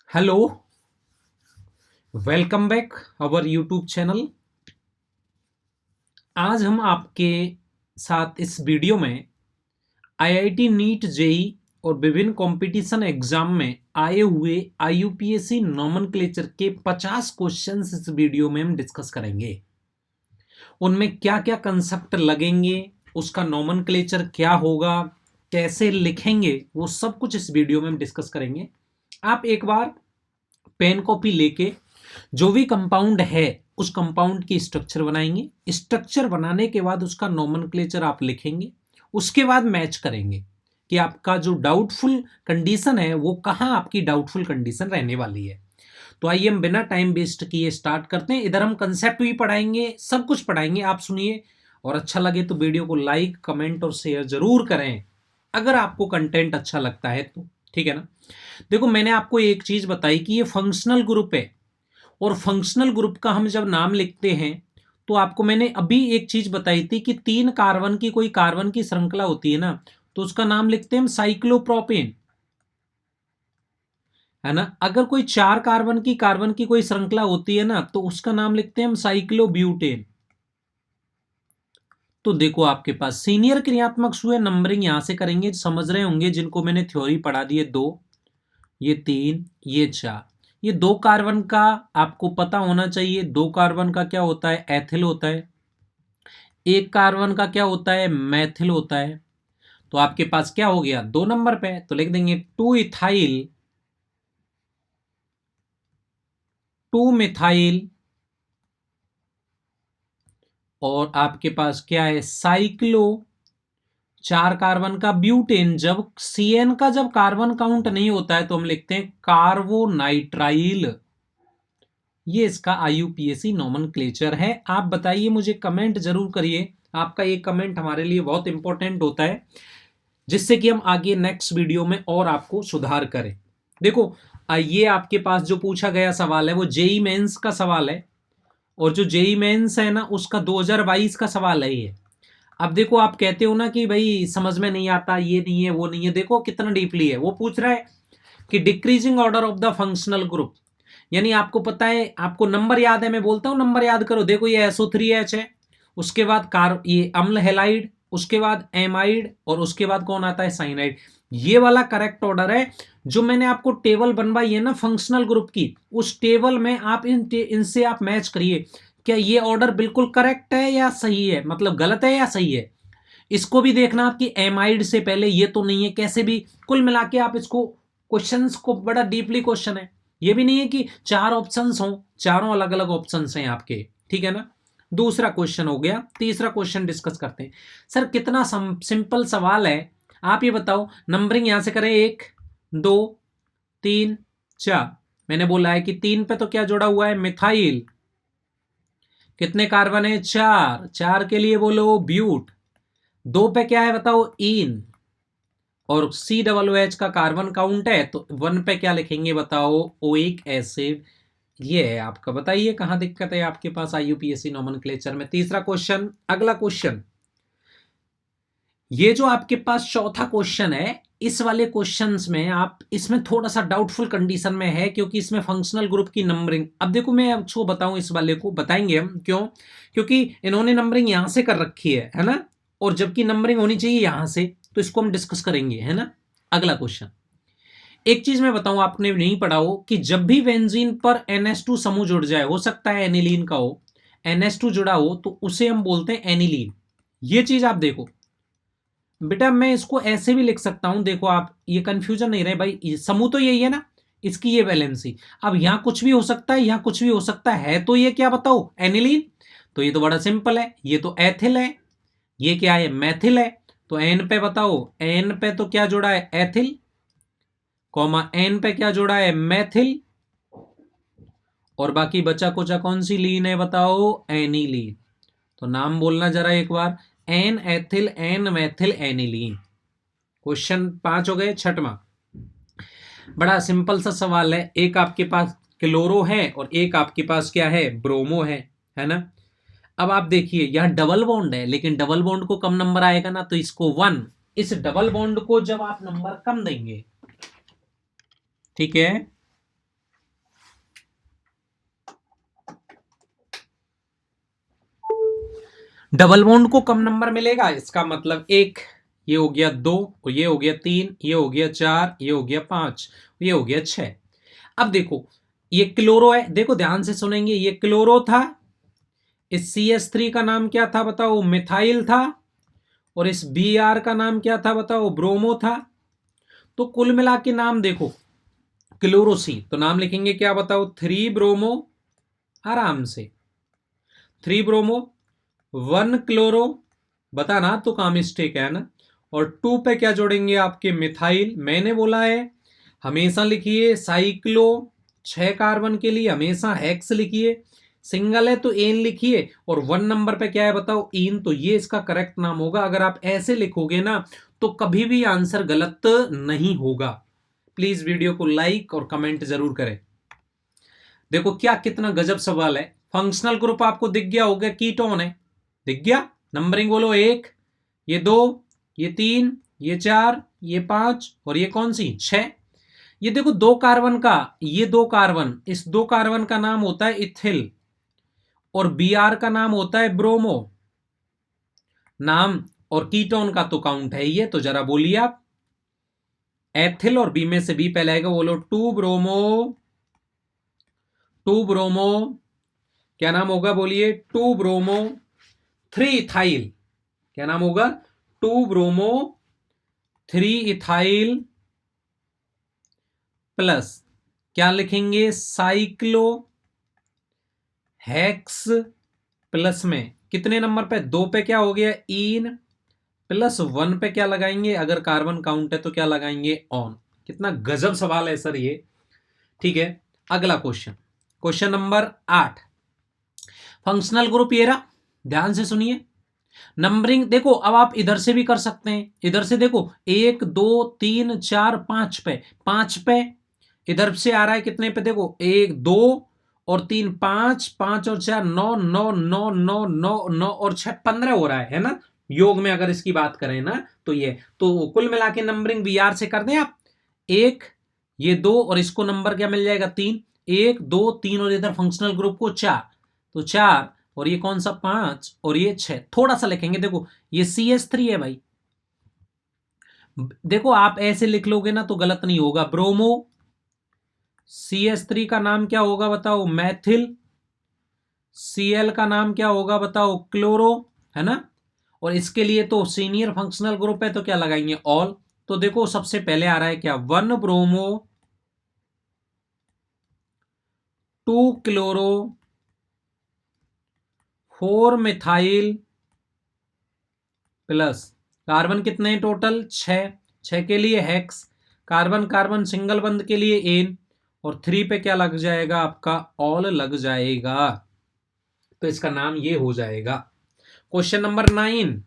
Hello, welcome back our YouTube channel. आज हम आपके साथ इस वीडियो में आईआईटी नीट जेई और विभिन्न कंपटीशन एग्जाम में आए हुए आईयूपीएसी नोमेनक्लेचर के 50 क्वेश्चंस इस वीडियो में हम डिस्कस करेंगे। उनमें क्या क्या कंसेप्ट लगेंगे, उसका नोमेनक्लेचर क्या होगा, कैसे लिखेंगे, वो सब कुछ इस वीडियो में हम डिस्कस करेंगे। आप एक बार पेन कॉपी लेके जो भी कंपाउंड है उस कंपाउंड की स्ट्रक्चर बनाएंगे। स्ट्रक्चर बनाने के बाद उसका नोमेनक्लेचर आप लिखेंगे। उसके बाद मैच करेंगे कि आपका जो डाउटफुल कंडीशन है वो कहाँ आपकी डाउटफुल कंडीशन रहने वाली है। तो आइए हम बिना टाइम वेस्ट किए स्टार्ट करते हैं। इधर हम कंसेप्ट भी पढ़ाएंगे, सब कुछ पढ़ाएंगे, आप सुनिए। और अच्छा लगे तो वीडियो को लाइक, कमेंट और शेयर जरूर करें अगर आपको कंटेंट अच्छा लगता है तो। ठीक है ना। देखो, मैंने आपको एक चीज बताई कि ये फंक्शनल ग्रुप है, और फंक्शनल ग्रुप का हम जब नाम लिखते हैं तो आपको मैंने अभी एक चीज बताई थी कि 3 कार्बन की कोई कार्बन की श्रृंखला होती है ना, तो उसका नाम लिखते हैं हम साइक्लोप्रोपेन, है ना। अगर कोई 4 कार्बन की कोई श्रृंखला होती है ना तो उसका नाम लिखते हैं हम साइक्लोब्यूटेन। तो देखो, आपके पास सीनियर क्रियात्मक सूत्र नंबरिंग यहां से करेंगे, समझ रहे होंगे, जिनको मैंने थ्योरी पढ़ा दी है। 2, ये 3, ये 4। ये 2 कार्बन का आपको पता होना चाहिए। 2 कार्बन का क्या होता है? एथिल होता है। 1 कार्बन का क्या होता है? मैथिल होता है। तो आपके पास क्या हो गया? 2 नंबर पे तो लिख देंगे 2 इथाइल, 2 मिथाइल, और आपके पास क्या है? साइक्लो, 4 कार्बन का ब्यूटेन। जब सीएन का जब कार्बन काउंट नहीं होता है तो हम लिखते हैं कार्बोनाइट्राइल। ये इसका आईयूपीएसी नोमेनक्लेचर है। आप बताइए, मुझे कमेंट जरूर करिए। आपका एक कमेंट हमारे लिए बहुत इंपॉर्टेंट होता है, जिससे कि हम आगे नेक्स्ट वीडियो में और आपको सुधार करें। देखो, ये आपके पास जो पूछा गया सवाल है वो जेई मेंस का सवाल है, और जो जेई मेंस है ना उसका 2022 का सवाल है ये। अब देखो, आप कहते हो ना कि भाई समझ में नहीं आता, ये नहीं है, वो नहीं है। देखो कितना डीपली है। वो पूछ रहा है कि decreasing order of the functional group, यानी आपको पता है, आपको नंबर याद है, मैं बोलता हूं नंबर याद करो। देखो, ये SO3H है, उसके बाद ये अम्ल हेलाइड, उसके बाद एमाइड, और उसके बाद कौन आता है? साइनाइड। ये वाला करेक्ट ऑर्डर है। जो मैंने आपको टेबल बनवाई है ना फंक्शनल ग्रुप की, उस टेबल में आप इनसे आप मैच करिए, क्या ये ऑर्डर बिल्कुल करेक्ट है या सही है, मतलब गलत है या सही है। इसको भी देखना आपकी एमाइड से पहले ये तो नहीं है, कैसे भी कुल मिला के आप इसको, क्वेश्चंस को, बड़ा डीपली क्वेश्चन है। ये भी नहीं है कि 4 ऑप्शंस हों, चारों अलग अलग ऑप्शंस हैं आपके। ठीक है ना। दूसरा क्वेश्चन हो गया। तीसरा क्वेश्चन डिस्कस करते हैं। सर, कितना सिंपल सवाल है। आप ये बताओ, नंबरिंग यहां से करें 1, 2, 3, 4। मैंने बोला है कि 3 पे तो क्या जुड़ा हुआ है? मिथाइल। कितने कार्बन है? 4। 4 के लिए बोलो ब्यूट। 2 पे क्या है बताओ? इन। और COOH का कार्बन काउंट है, तो 1 पे क्या लिखेंगे बताओ? Oic acid. ये है आपका। बताइए कहां दिक्कत है आपके पास आईयूपीएसी नोमेनक्लेचर में। तीसरा क्वेश्चन। अगला क्वेश्चन, ये जो आपके पास चौथा क्वेश्चन है, इस वाले क्वेश्चंस में आप, इसमें थोड़ा सा डाउटफुल कंडीशन में है, क्योंकि इसमें फंक्शनल ग्रुप की नंबरिंग, अब देखो मैं आपको बताऊं, इस वाले को बताएंगे हम क्यों, क्योंकि इन्होंने नंबरिंग यहां से कर रखी है ना, और जबकि नंबरिंग होनी चाहिए यहां से, तो इसको हम डिस्कस करेंगे, है ना। अगला क्वेश्चन, एक चीज मैं बताऊं, आपने नहीं पढ़ा हो, कि जब भी बेंजीन पर NH2 समूह जुड़ जाए, हो सकता है एनिलीन का हो, NH2 जुड़ा हो, तो उसे हम बोलते हैं एनिलीन। ये चीज आप देखो बेटा, मैं इसको ऐसे भी लिख सकता हूं। देखो, आप ये कंफ्यूजन नहीं रहे भाई, समूह तो यही है ना, इसकी ये वैलेंसी। अब यहां कुछ भी हो सकता है, यहां कुछ भी हो सकता है, तो ये क्या बताओ? एनिलीन। तो ये तो बड़ा सिंपल है, ये तो एथिल है, ये क्या है? मैथिल है। तो एन पे बताओ, एन पे तो क्या जुड़ा है? एथिल, कॉमा एन पे क्या जुड़ा है? मैथिल। और बाकी बचा कुचा कौन सी लीन है बताओ? एनिलीन। तो नाम बोलना जरा एक बार, N ethyl, N methyl, aniline. Question 5 हो गए। छठवां, बड़ा सिंपल सा सवाल है। एक आपके पास क्लोरो है और एक आपके पास क्या है? ब्रोमो है ना। अब आप देखिए, यह डबल बॉन्ड है, लेकिन डबल बॉन्ड को कम नंबर आएगा ना, तो इसको 1। इस डबल बॉन्ड को जब आप नंबर कम देंगे, ठीक है, डबल बॉन्ड को कम नंबर मिलेगा, इसका मतलब 1, ये हो गया 2, और ये हो गया 3, ये हो गया 4, ये हो गया 5, ये हो गया 6। अब देखो ये क्लोरो है, देखो ध्यान से सुनेंगे, ये क्लोरो था, इस CH3 का नाम क्या था बताओ, मिथाइल था, और इस Br का नाम क्या था बताओ, ब्रोमो था। तो कुल मिला के नाम देखो, क्लोरोसी तो नाम लिखेंगे क्या बताओ, 3 ब्रोमो, आराम से 3 ब्रोमो, 1 क्लोरो, बताना तो काम मिस्टेक है ना, और 2 पे क्या जोड़ेंगे आपके, मिथाइल। मैंने बोला है हमेशा लिखिए साइक्लो, 6 कार्बन के लिए हमेशा हेक्स लिखिए, सिंगल है तो एन लिखिए, और 1 नंबर पे क्या है बताओ, इन। तो ये इसका करेक्ट नाम होगा। अगर आप ऐसे लिखोगे ना तो कभी भी आंसर गलत नहीं होगा। प्लीज वीडियो को लाइक और कमेंट जरूर करें। देखो क्या कितना गजब सवाल है। फंक्शनल ग्रुप आपको दिख गया होगा, कीटोन है, दिख गया। नंबरिंग बोलो, 1, ये 2, ये 3, ये 4, ये 5, और ये कौन सी, 6। ये देखो 2 कार्बन का, ये 2 कार्बन, इस 2 कार्बन का नाम होता है इथिल, और Br का नाम होता है ब्रोमो नाम, और कीटोन का तो काउंट है ये। तो जरा बोलिए आप, एथिल और बी में से बी पहले आएगा, बोलो 2 ब्रोमो, 2 ब्रोमो, क्या नाम होगा बोलिए, 2 ब्रोमो 3 इथाइल, क्या नाम होगा, 2 ब्रोमो 3 इथाइल प्लस क्या लिखेंगे, साइक्लो हेक्स, प्लस में कितने नंबर पे, 2 पे क्या हो गया, इन, प्लस 1 पे क्या लगाएंगे, अगर कार्बन काउंट है तो क्या लगाएंगे, ऑन। कितना गजब सवाल है सर ये। ठीक है, अगला question, question number 8। Functional group ये रहा, ध्यान से सुनिए। नंबरिंग देखो, अब आप इधर से भी कर सकते हैं, इधर से देखो 1 2 3 4 5 पे, 5 पे, इधर से आ रहा है कितने पे, देखो 1 2 और 3 5, 5 और 4 9 9 9 9 9 9 और 6 15 हो रहा है ना, योग में अगर इसकी बात करें ना तो ये। तो कुल मिला के नंबरिंग Br से कर दें आप, 1, ये 2, और इसको नंबर क्या मिल जाएगा, 3, 1 2 3, और इधर फंक्शनल ग्रुप को 4, तो 4, और ये कौन सा, 5, और ये 6। थोड़ा सा लिखेंगे, देखो ये CH3 है भाई, देखो आप ऐसे लिख लोगे ना तो गलत नहीं होगा, ब्रोमो, CH3 का नाम क्या होगा बताओ, मैथिल, Cl का नाम क्या होगा बताओ, क्लोरो, है ना। और इसके लिए तो सीनियर फंक्शनल ग्रुप है तो क्या लगाएंगे, ऑल। तो देखो सबसे पहले आ रहा है क्या, 1 bromo 2 chloro 4 methyl plus carbon कितने हैं टोटल, 6, 6 के लिए हेक्स, कार्बन कार्बन सिंगल बंद के लिए एन, और 3 पे क्या लग जाएगा आपका, ऑल लग जाएगा। तो इसका नाम ये हो जाएगा। क्वेश्चन नंबर 9,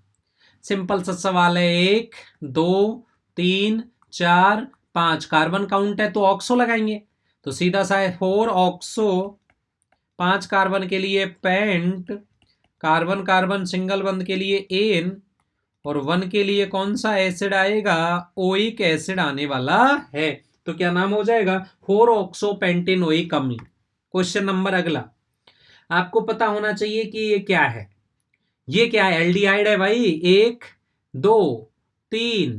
सिंपल सा सवाल है, 1 2 3 4 5, कार्बन काउंट है तो ऑक्सो लगाएंगे, तो सीधा सा है 4 ऑक्सो, 5 कार्बन के लिए पेंट, कार्बन कार्बन सिंगल बंद के लिए एन, और 1 के लिए कौन सा एसिड आएगा, ओइक एसिड आने वाला है। तो क्या नाम हो जाएगा, 4 ऑक्सो पेंटेनोइक अम्ल। क्वेश्चन नंबर अगला, आपको पता होना चाहिए कि ये क्या है, ये क्या है, एल्डिहाइड है भाई, 1 2 3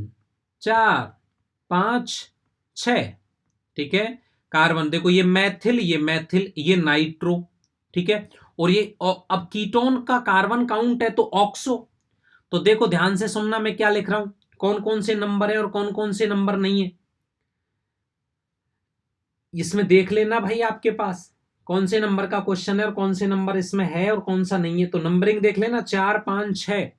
4 5 6, ठीक है। कार्बन देखो, ये मैथिल, ये मैथिल, ये नाइट्रो, ठीक है। और ये अब कीटोन का कार्बन काउंट है तो ऑक्सो। तो देखो ध्यान से सुनना, मैं क्या लिख रहा हूं, कौन कौन से नंबर है और कौन कौन से नंबर नहीं है, इसमें देख लेना भाई आपके पास कौन से नंबर का क्वेश्चन है और कौन से नंबर इसमें है और कौन सा नहीं है। तो नंबरिंग देख लेना, 4 5 6,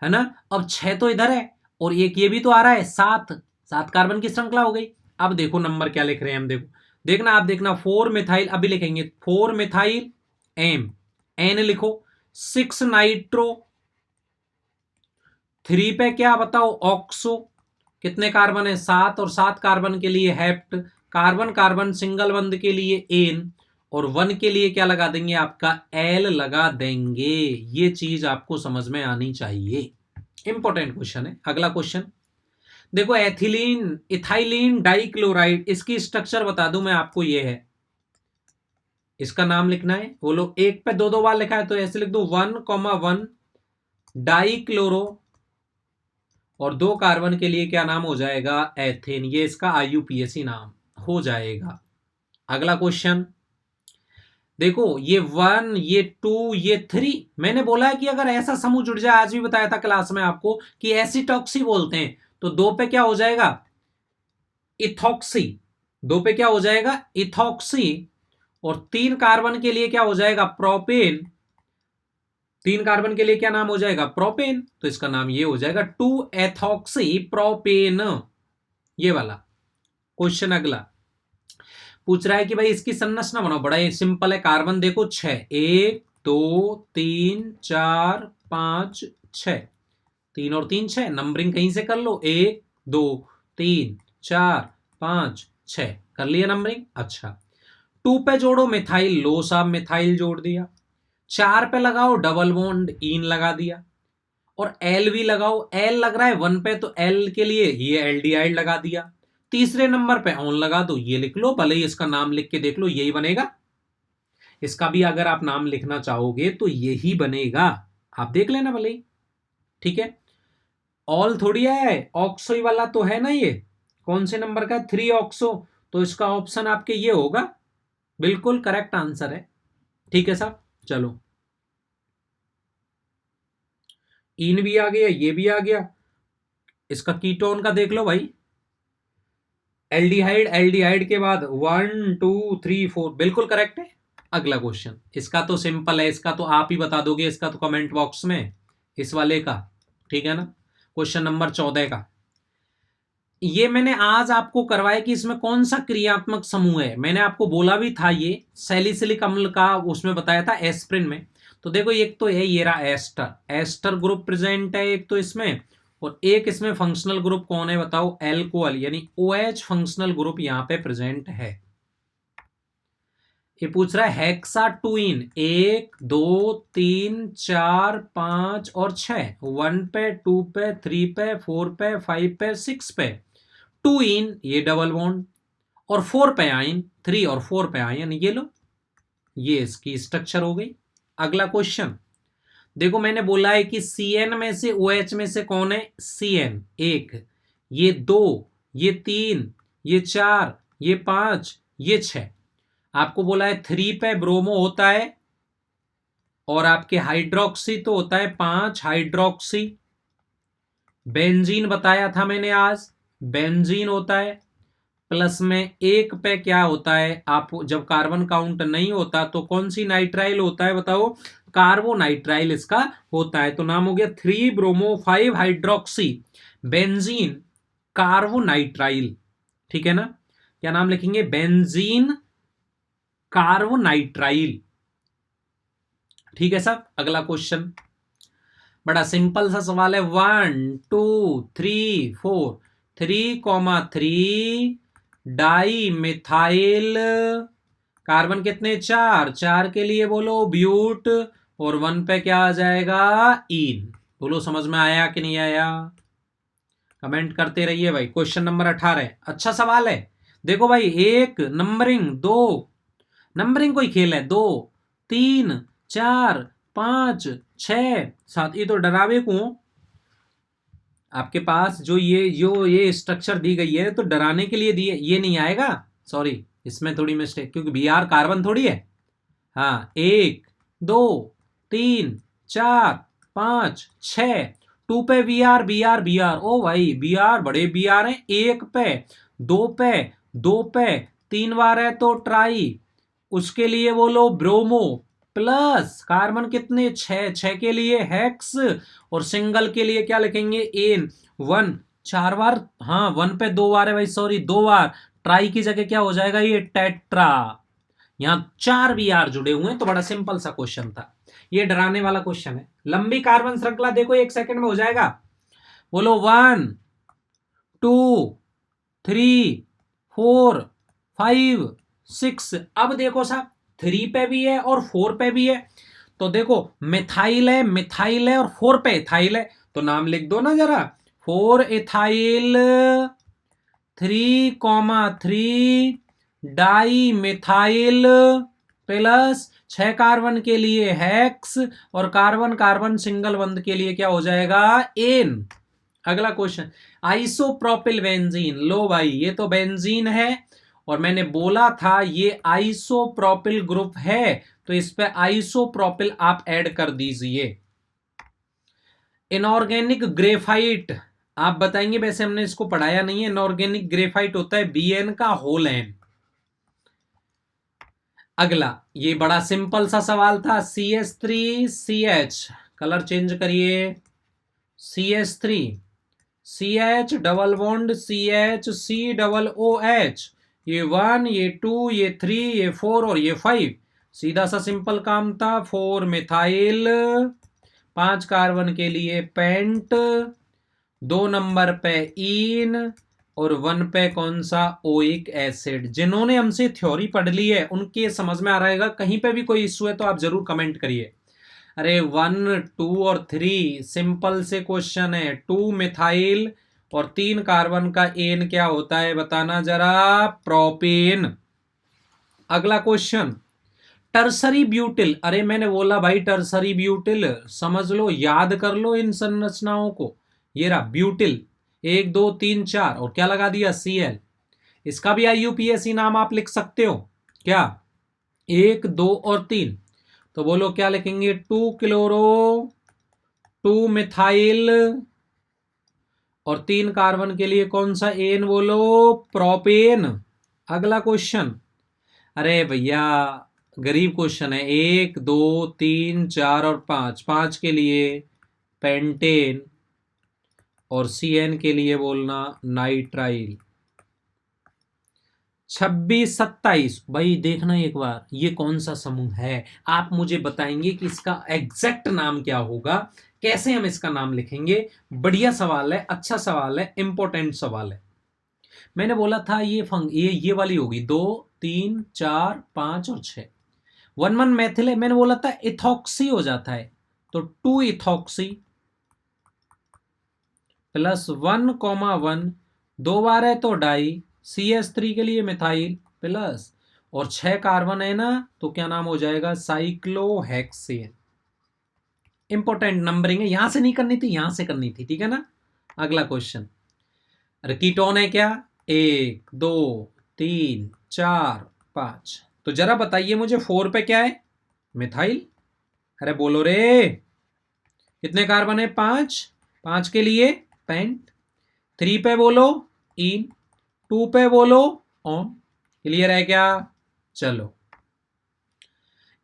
है ना। अब 6 तो इधर है, और एक ये भी तो आ रहा है 7, 7 कार्बन की श्रृंखला हो गई। अब देखो नंबर क्या लिख रहे हैं हम, देखो देखना आप, देखना 4 मिथाइल, अभी लिखेंगे 4 मिथाइल एम, एन लिखो, 6 नाइट्रो, 3 पे क्या बताओ, ऑक्सो, कितने कार्बन है, 7, और 7 कार्बन के लिए हेप्ट, कार्बन कार्बन सिंगल बंद के लिए एन, और 1 के लिए क्या लगा देंगे आपका, एल लगा देंगे। ये चीज आपको समझ में आनी चाहिए, इंपॉर्टेंट क्वेश्चन है। अगला क्वेश्चन देखो, एथिलीन इथाइलिन डाइक्लोराइड, इसकी स्ट्रक्चर बता दूं मैं आपको, ये है, इसका नाम लिखना है, बोलो 1 पे 2 2 बार लिखा है तो ऐसे लिख दो 1,1 डाई क्लोरो, और 2 कार्बन के लिए क्या नाम हो जाएगा, एथेन। ये इसका आईयूपीएसी नाम हो जाएगा। अगला क्वेश्चन देखो, ये 1, ये 2, ये 3, मैंने बोला है कि अगर ऐसा समूह जुड़ जाए, आज भी बताया था क्लास में आपको कि एसिटॉक्सी बोलते हैं, तो 2 पे क्या हो जाएगा, इथॉक्सी। 2 पे क्या हो जाएगा, इथॉक्सी। और 3 कार्बन के लिए क्या हो जाएगा, प्रोपेन। 3 कार्बन के लिए क्या नाम हो जाएगा, प्रोपेन। तो इसका नाम ये हो जाएगा 2 एथॉक्सी प्रोपेन, ये वाला। क्वेश्चन अगला पूछ रहा है कि भाई इसकी संरचना बनाओ। बड़ा ही सिंपल है। कार्बन देखो 6, 1 2 3 4 5 6, 3 और 3 6, नंबरिंग कहीं से कर लो, 1 2 3 4 5 6, कर लिया नंबरिंग। अच्छा, 2 पे जोड़ो मिथाइल, लो साहब मिथाइल जोड़ दिया। 4 पे लगाओ डबल बॉन्ड, इन लगा दिया। और एल भी लगाओ, एल लग रहा है 1 पे, तो एल के लिए ये एल्डिहाइड लगा दिया। तीसरे नंबर पे ऑन लगा दो, ये लिख लो, भले ही इसका नाम लिख के देख लो, यही बनेगा। इसका भी अगर आप नाम लिखना चाहोगे तो यही बनेगा, आप देख लेना भले ही। ठीक है, ऑल थोड़ी है, ऑक्सो वाला तो है ना। ये कौन से नंबर का है, 3 ऑक्सो। तो इसका ऑप्शन आपके ये होगा, बिल्कुल करेक्ट आंसर है। ठीक है साहब, चलो इन भी आ गया, ये भी आ गया। इसका कीटोन का देख लो भाई, एल्डिहाइड, एल्डिहाइड के बाद 1 2 3 4, बिल्कुल करेक्ट है। अगला क्वेश्चन, इसका तो सिंपल है, इसका तो आप ही बता दोगे, इसका तो कमेंट बॉक्स में, इस वाले का। ठीक है ना, क्वेश्चन नंबर 14 का। ये मैंने आज आपको करवाया कि इसमें कौन सा क्रियात्मक समूह है। मैंने आपको बोला भी था, ये सैलिसिलिक अम्ल का उसमें बताया था, एस्प्रिन में। तो देखो, एक तो है ये रहा एस्टर, एस्टर ग्रुप प्रेजेंट है एक तो इसमें, और एक इसमें फंक्शनल ग्रुप कौन है बताओ, एल्कोहल, यानी OH फंक्शनल ग्रुप यहां पे प्रेजेंट है। ये पूछ रहा है हेक्साटुइन, 1 2 3 4 5 और 6, 1 पे 2 पे 3 पे 4 पे 5 पे 6 पे, 2 इन, ये डबल बॉन्ड, और 4 पे आइन, 3 और 4 पे आइन, ये लो, ये इसकी स्ट्रक्चर हो गई। अगला क्वेश्चन देखो, मैंने बोला है कि CN में से OH में से कौन है, CN 1, ये 2, ये 3, ये 4, ये 5, ये 6। आपको बोला है 3 पे ब्रोमो होता है, और आपके हाइड्रोक्सी तो होता है 5 हाइड्रोक्सी। बेंजीन बताया था मैंने आज, बेंजीन होता है। प्लस में 1 पे क्या होता है, आप जब कार्बन काउंट नहीं होता तो कौन सी नाइट्राइल होता है बताओ, कार्बोनाइट्राइल इसका होता है। तो नाम हो गया 3 ब्रोमो 5 हाइड्रोक्सी बेंजीन कार्बोनाइट्राइल। ठीक है ना, क्या नाम लिखेंगे, बेंजीन कार्बोनाइट्राइल। ठीक है साहब, अगला क्वेश्चन बड़ा सिंपल सा सवाल है, 1 2 3 4, 3,3 डाई मिथाइल कार्बन कितने, 4, 4 के लिए बोलो ब्यूट, और 1 पे क्या आ जाएगा, इन। बोलो समझ में आया कि नहीं आया, कमेंट करते रहिए भाई। क्वेश्चन नंबर 18, अच्छा सवाल है। देखो भाई, 1 नंबरिंग, 2 नंबरिंग कोई खेल है, 2 3 4 5 6 7, ये तो डरावे को आपके पास जो ये स्ट्रक्चर दी गई है तो डराने के लिए दी है, ये नहीं आएगा, सॉरी इसमें थोड़ी मिस्टेक, क्योंकि Br कार्बन थोड़ी है। हाँ, 1 2 3 4 5 6, 2 पे Br, ओ भाई Br, बड़े Br हैं। 1 पे 2 पे 2 पे 3 बार है तो ट्राई, उसके लिए बोलो ब्रोमो, प्लस कार्बन कितने, 6, 6 के लिए हेक्स, और सिंगल के लिए क्या लिखेंगे, एन 1, 4 बार, हाँ 1 पे 2 बार है भाई, सॉरी 2 बार, ट्राई की जगह क्या हो जाएगा, ये टेट्रा। यहां 4 Br जुड़े हुए हैं, तो बड़ा सिंपल सा क्वेश्चन था, ये डराने वाला क्वेश्चन है। लंबी कार्बन श्रृंखला देखो 1 सेकंड में हो जाएगा, बोलो 1 2 3 4 5 6। अब देखो साहब, 3 पे भी है और 4 पे भी है, तो देखो मिथाइल है, मिथाइल है, और 4 पे इथाइल है, तो नाम लिख दो ना जरा, 4 ethyl 3,3 di methyl, plus 6 carbon के लिए हेक्स और कार्बन कार्बन सिंगल बंद के लिए क्या हो जाएगा, एन। अगला क्वेश्चन, आइसोप्रोपिल बेंजीन। लो भाई ये तो बेंजीन है और मैंने बोला था ये आइसोप्रोपिल ग्रुप है, तो इस पे आइसोप्रोपिल आप ऐड कर दीजिए। इनऑर्गेनिक ग्रेफाइट आप बताएंगे, वैसे हमने इसको पढ़ाया नहीं है। इनऑर्गेनिक ग्रेफाइट होता है Bn का होल एन। अगला ये बड़ा सिंपल सा सवाल था, CH3CH, कलर चेंज करिए, CH3CH डबल बॉन्ड CHCOOH, ये 1 ये 2 ये 3 ये 4 और ये 5, सीधा सा सिंपल काम था। 4 मिथाइल, 5 कार्बन के लिए पेंट, 2 नंबर पे ईन और 1 पे कौन सा, ओइक एसिड। जिन्होंने हमसे थ्योरी पढ़ ली है उनके समझ में आ रहेगा, कहीं पे भी कोई इश्यू है तो आप जरूर कमेंट करिए। अरे 1 2 और 3 सिंपल से क्वेश्चन है। 2 मिथाइल और 3 कार्बन का एन क्या होता है बताना जरा, प्रोपेन। अगला क्वेश्चन, टर्सरी ब्यूटिल। अरे मैंने बोला भाई टर्सरी ब्यूटिल समझ लो, याद कर लो इन संरचनाओं को। ये रहा ब्यूटिल, 1 2 3 4 और क्या लगा दिया, Cl। इसका भी IUPAC नाम आप लिख सकते हो क्या, 1 2 और 3। तो बोलो क्या लिखेंगे, 2 क्लोरो, 2 मिथाइल और 3 कार्बन के लिए कौन सा एन, बोलो प्रोपेन। अगला क्वेश्चन, अरे भैया गरीब क्वेश्चन है, 1 2 3 4 और 5, 5 के लिए पेंटेन और CN के लिए बोलना नाइट्राइल। 26 27, भाई देखना एक बार ये कौन सा समूह है, आप मुझे बताएंगे कि इसका एग्जैक्ट नाम क्या होगा, कैसे हम इसका नाम लिखेंगे। बढ़िया सवाल है, अच्छा सवाल है, इंपॉर्टेंट सवाल है। मैंने बोला था ये वाली होगी 2 3 4 5 और 6। 1 1 मैथिल है, मैंने बोला था इथॉक्सी हो जाता है, तो 2 इथॉक्सी प्लस 1 1, 2 बार है तो डाई, CH3 के लिए मिथाइल प्लस और 6 कार्बन है ना, तो क्या नाम हो जाएगा, साइक्लोहेक्सेन। इंपॉर्टेंट नंबरिंग है, यहां से नहीं करनी थी, यहां से करनी थी, ठीक है ना। अगला क्वेश्चन, अरे कीटोन है क्या, 1 2 3 4 5, तो जरा बताइए मुझे 4 पे क्या है, मिथाइल। अरे बोलो रे, कितने कार्बन है, 5, 5 के लिए पेंट, 3 पे बोलो इन, 2 पे बोलो ऑन। क्लियर है क्या, चलो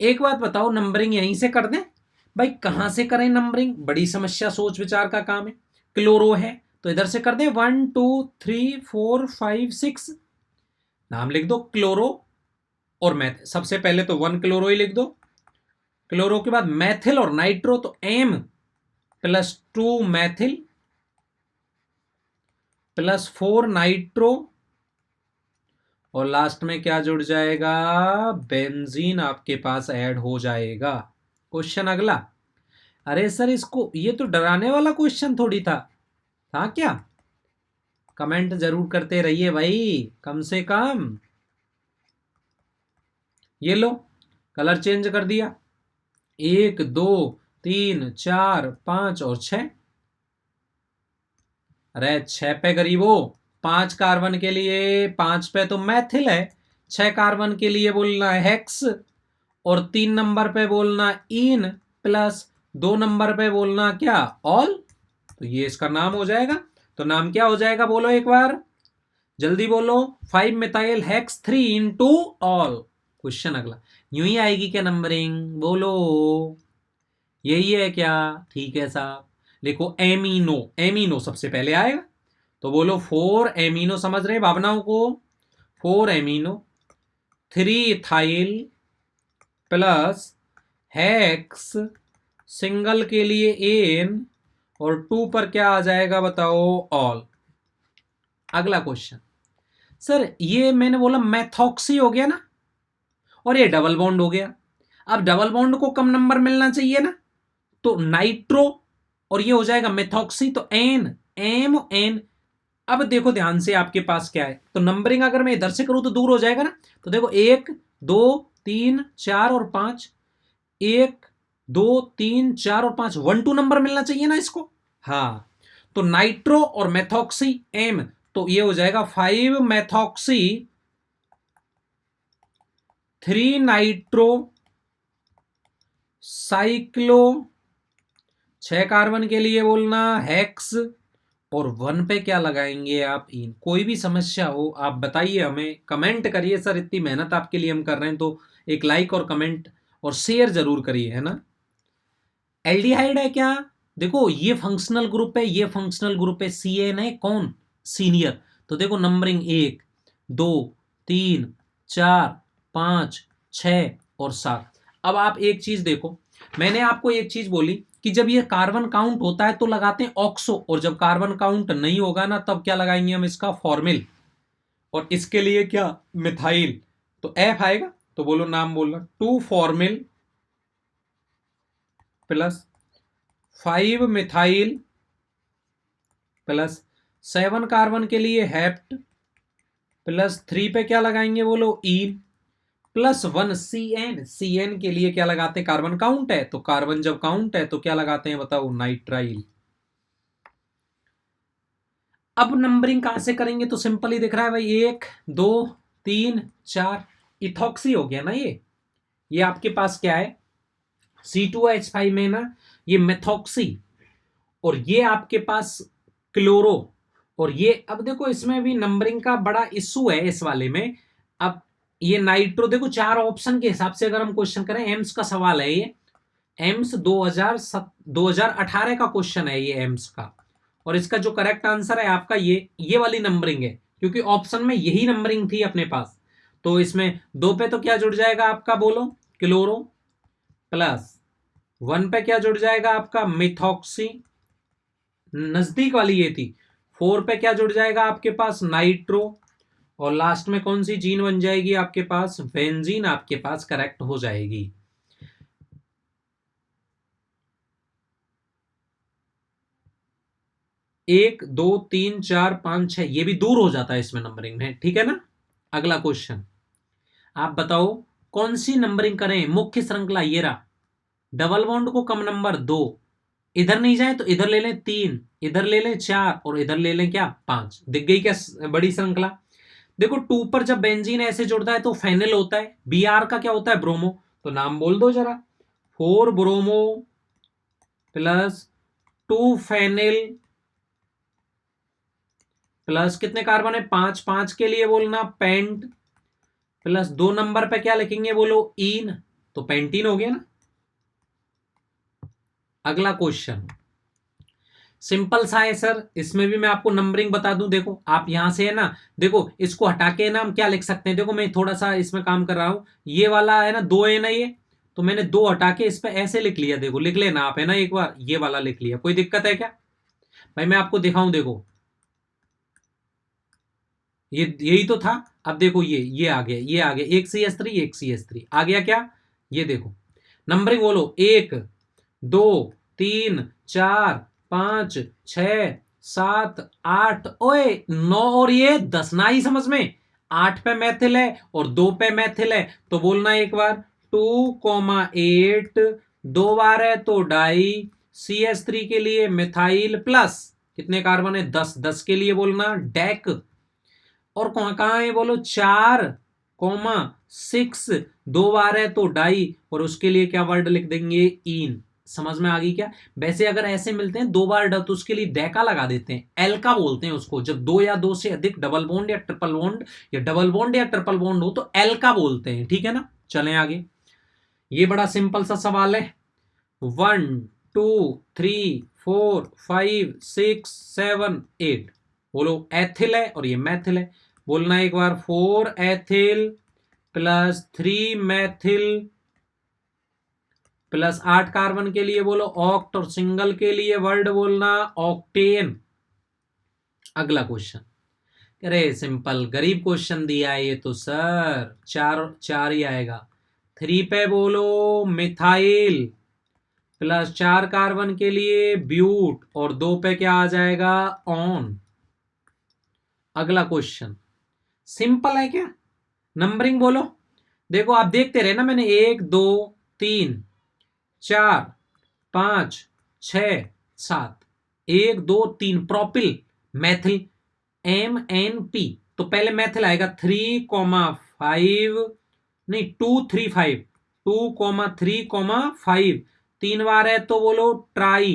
एक बात बताओ, नंबरिंग यहीं से कर दें भाई, कहां से करें नंबरिंग, बड़ी समस्या, सोच विचार का काम है। क्लोरो है तो इधर से कर दें, 1 2 3 4 5 6, नाम लिख दो क्लोरो और मैथ। सबसे पहले तो 1 क्लोरो ही लिख दो, क्लोरो के बाद मैथिल और नाइट्रो, तो M plus 2 Maithil plus 4 nitro और लास्ट में क्या जुड़ जाएगा, बेंजीन आपके पास ऐड हो जाएगा। क्वेश्चन अगला, अरे सर इसको, ये तो डराने वाला क्वेश्चन थोड़ी था क्या, कमेंट जरूर करते रहिए भाई कम से कम। ये लो कलर चेंज कर दिया, 1 2 3 4 5 और 6। अरे 6 पे गरीबो, 5 कार्बन के लिए 5 पे तो मैथिल है, 6 कार्बन के लिए बोलना है हेक्स और 3 नंबर पे बोलना इन प्लस 2 नंबर पे बोलना क्या, ऑल। तो ये इसका नाम हो जाएगा, तो नाम क्या हो जाएगा बोलो एक बार जल्दी बोलो, 5 methyl hex 3 into all. Question अगला, यूं ही आएगी क्या नंबरिंग, बोलो यही है क्या, ठीक है साहब। लिखो एमिनो, एमिनो सबसे पहले आएगा, तो बोलो 4 एमिनो, समझ रहे भावनाओं को, 4 amino, 3 ethyl plus hex single के लिए एन और 2 पर क्या आ जाएगा बताओ, ऑल। अगला क्वेश्चन, सर ये मैंने बोला मैथॉक्सी हो गया ना, और ये डबल बॉन्ड हो गया, अब डबल बॉन्ड को कम नंबर मिलना चाहिए ना, तो नाइट्रो और ये हो जाएगा मेथॉक्सी, तो एन एम एन। अब देखो ध्यान से आपके पास क्या है, तो नंबरिंग अगर मैं इधर से करूं तो दूर हो जाएगा ना, तो देखो 1 2 3 4 और 5, 1 2 3 4 और 5, 1 2 नंबर मिलना चाहिए ना इसको। हाँ, तो नाइट्रो और मेथॉक्सी एम, तो ये हो जाएगा 5 मेथॉक्सी 3 नाइट्रो साइक्लो, 6 कार्बन के लिए बोलना हेक्स, और 1 पे क्या लगाएंगे आप, इन। कोई भी समस्या हो आप बताइए, हमें कमेंट करिए। सर इतनी मेहनत आपके लिए हम कर रहे हैं, तो एक लाइक और कमेंट और शेयर जरूर करिए, है ना। एल्डिहाइड है क्या, देखो ये फंक्शनल ग्रुप है, ये फंक्शनल ग्रुप है, CN है कौन, सीनियर। तो देखो नंबरिंग 1 2 3 4 5 6 और 7। अब आप एक चीज देखो, मैंने आपको एक चीज बोली कि जब ये कार्बन काउंट होता है तो लगाते हैं ऑक्सो, और जब कार्बन काउंट नहीं होगा ना तब क्या लगाएंगे हम, इसका फॉर्मिल, और इसके लिए क्या, मिथाइल। तो F आएगा, तो बोलो नाम बोलना, 2 formal plus 5 methyl plus 7 carbon के लिए हेप्ट प्लस 3 पे क्या लगाएंगे बोलो, ईन प्लस 1 CN, CN के लिए क्या लगाते हैं, कार्बन काउंट है, तो कार्बन जब काउंट है तो क्या लगाते हैं बताओ, नाइट्राइल। अब नंबरिंग कहां से करेंगे, तो सिंपल ही दिख रहा है भाई, 1 2 3 4, इथॉक्सी हो गया ना ये आपके पास क्या है, C2H5 में ना ये मेथॉक्सी, और ये आपके पास क्लोरो, और ये अब देखो इसमें भी नंबरिंग का बड़ा इशू है इस वाले में। अब ये नाइट्रो देखो 4 ऑप्शन के हिसाब से अगर हम क्वेश्चन करें, एम्स का सवाल है ये, एम्स 2018 का क्वेश्चन है ये एम्स का, और इसका जो करेक्ट आंसर है आपका ये वाली नंबरिंग है, क्योंकि ऑप्शन में यही नंबरिंग थी अपने पास। तो इसमें 2 पे तो क्या जुड़ जाएगा आपका बोलो, क्लोरो, प्लस 1 पे क्या जुड़ जाएगा आपका, मिथॉक्सी, नजदीक वाली ये थी। 4 पे क्या जुड़ जाएगा आपके पास, नाइट्रो, और लास्ट में कौन सी जीन बन जाएगी आपके पास, बेंजीन आपके पास करेक्ट हो जाएगी। एक दो तीन चार पांच छह, ये भी दूर हो जाता है इसमें नंबरिंग में, ठीक है ना। अगला क्वेश्चन, आप बताओ कौन सी नंबरिंग करें, मुख्य श्रृंखला ये रहा, डबल बॉन्ड को कम नंबर 2, इधर नहीं जाए तो इधर ले लें 3, इधर ले लें 4, और इधर ले लें क्या 5, दिख गई क्या बड़ी श्रृंखला। देखो 2 पर जब बेंजीन ऐसे जुड़ता है तो फेनिल होता है, Br का क्या होता है, ब्रोमो, तो नाम बोल दो जरा, 4 ब्रोमो प्लस 2 फेनिल प्लस कितने कार्बन है, 5, 5 के लिए बोलना पेंट, प्लस 2 नंबर पे क्या लिखेंगे बोलो, इन, तो पेंटीन हो गया ना। अगला क्वेश्चन सिंपल सा है सर, इसमें भी मैं आपको नंबरिंग बता दूं, देखो आप यहां से है ना, देखो इसको हटा के ना हम क्या लिख सकते हैं, देखो मैं थोड़ा सा इसमें काम कर रहा हूं, ये वाला है ना 2 है ना ये, तो मैंने 2 हटा के इस पे ऐसे लिख लिया, देखो लिख लेना आप, है ना, एक बार ये वाला लिख लिया, कोई दिक्कत है क्या भाई, मैं आपको दिखाऊं, देखो ये यही तो था। अब देखो ये आ गया, ये आ गया, एक CH3 एक CH3 आ गया क्या, ये देखो नंबरिंग बोलो, 1 2 3 4 5 6 7 8, ओए 9 और ये 10 ना ही समझ में, 8 पे मैथिल है और 2 पे मैथिल है, तो बोलना एक बार 2,8, 2 बार है तो डाई, CH3 के लिए मिथाइल प्लस कितने कार्बन है, 10, 10 के लिए बोलना डेक, और कहां है बोलो 4,6, 2 बार है तो डाई, और उसके लिए क्या वर्ड लिख देंगे, इन। समझ में आ गई क्या। वैसे अगर ऐसे मिलते हैं 2 बार तो उसके लिए डेका लगा देते हैं, एल्का बोलते हैं उसको, जब 2 या 2 से अधिक डबल बॉन्ड या ट्रिपल बॉन्ड या डबल बॉन्ड या ट्रिपल बॉन्ड हो तो एल्का बोलते हैं, ठीक है ना। चलें आगे, ये बड़ा सिंपल सा सवाल है, 1 2 3 4 5 6 7 8, बोलो एथिल है और ये मैथिल है, बोलना एक बार 4 ethyl plus 3 Maithil plus 8 carbon के लिए बोलो ऑक्ट, और सिंगल के लिए वर्ड बोलना ऑक्टेन। अगला क्वेश्चन, अरे सिंपल गरीब क्वेश्चन दिया है ये तो सर, चार चार ही आएगा, 3 पे बोलो मिथाइल प्लस 4 कार्बन के लिए ब्यूट, और 2 पे क्या आ जाएगा, ऑन। अगला क्वेश्चन सिंपल है क्या, नंबरिंग बोलो, देखो आप देखते रहे ना, मैंने 1 2 3 4 5 6 7 1 2 3 प्रोपिल मैथिल MNP। तो पहले मैथिल आएगा 3,5 नहीं 235 2,3,5 3 बार है तो बोलो ट्राई।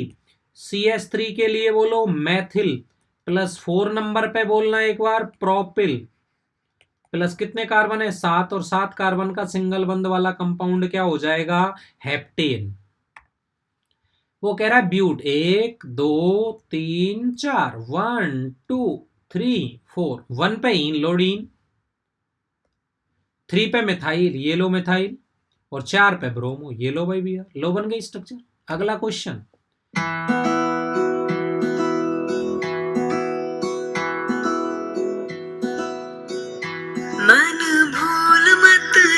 CS3 के लिए बोलो मैथिल प्लस 4 नंबर पे बोलना एक बार प्रोपिल प्लस कितने कार्बन है 7 और 7 कार्बन का सिंगल बंद वाला कंपाउंड क्या हो जाएगा हेप्टेन। वो कह रहा है ब्यूट 1 2 3 4 1 2 3 4 1 पे इनलोडीन 3 पे मिथाइल येलो मिथाइल और 4 पे ब्रोमो येलो भाई भैया लो बन गई स्ट्रक्चर। अगला क्वेश्चन